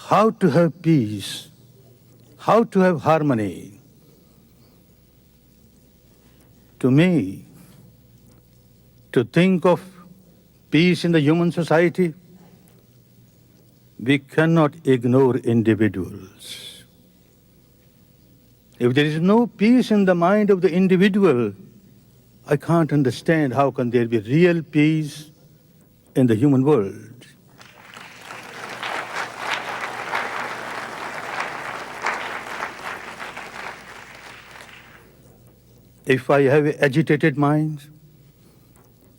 how to have peace, how to have harmony. To me, to think of peace in the human society, we cannot ignore individuals. If there is no peace in the mind of the individual, I can't understand how can there be real peace in the human world. If I have an agitated mind,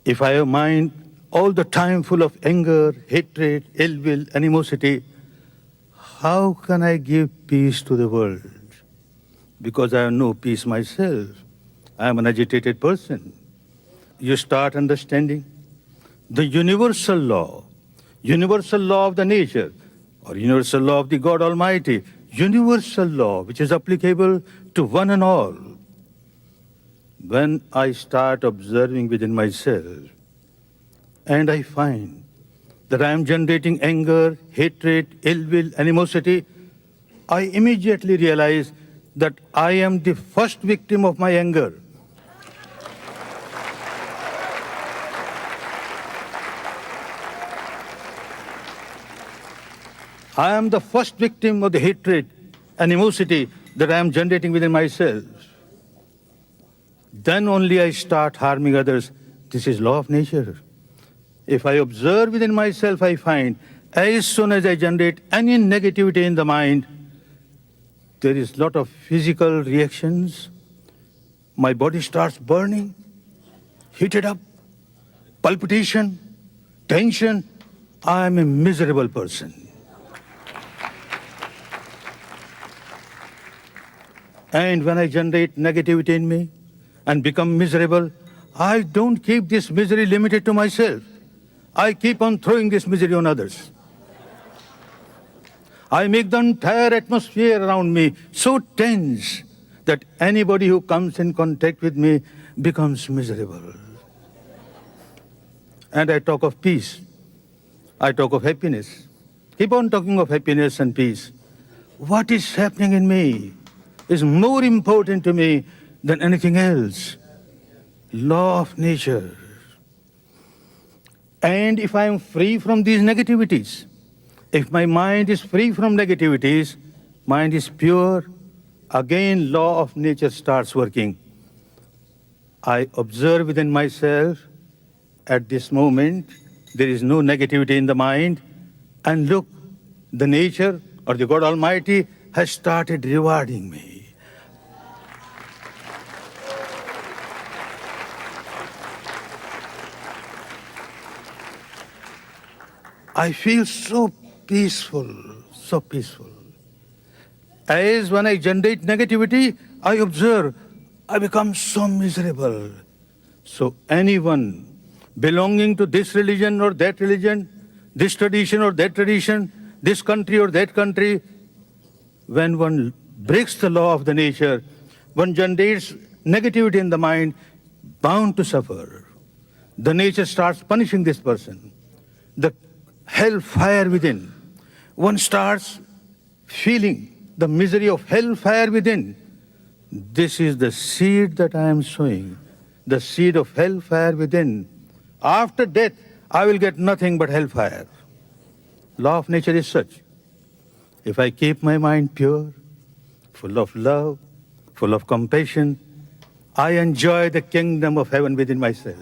if I have a mind all the time full of anger, hatred, ill will, animosity, how can I give peace to the world? Because I have no peace myself. I am an agitated person. You start understanding the universal law of the nature, or universal law of the God Almighty, universal law which is applicable to one and all. When I start observing within myself, and I find that I am generating anger, hatred, ill will, animosity, I immediately realize that I am the first victim of my anger. I am the first victim of the hatred, animosity that I am generating within myself. Then only I start harming others. This is law of nature. If I observe within myself, I find as soon as I generate any negativity in the mind, there is a lot of physical reactions. My body starts burning, heated up, palpitation, tension. I am a miserable person. And when I generate negativity in me and become miserable, I don't keep this misery limited to myself. I keep on throwing this misery on others. I make the entire atmosphere around me so tense that anybody who comes in contact with me becomes miserable. And I talk of peace. I talk of happiness. Keep on talking of happiness and peace. What is happening in me is more important to me than anything else. Law of nature. And if I am free from these negativities, if my mind is free from negativities, mind is pure, again law of nature starts working. I observe within myself, at this moment, there is no negativity in the mind, and look, the nature or the God Almighty has started rewarding me. I feel so peaceful, so peaceful. As when I generate negativity, I observe, I become so miserable. So anyone belonging to this religion or that religion, this tradition or that tradition, this country or that country, when one breaks the law of the nature, one generates negativity in the mind, bound to suffer. The nature starts punishing this person. The hellfire within. One starts feeling the misery of hellfire within. This is the seed that I am sowing, the seed of hellfire within. After death, I will get nothing but hellfire. Law of nature is such. If I keep my mind pure, full of love, full of compassion, I enjoy the kingdom of heaven within myself.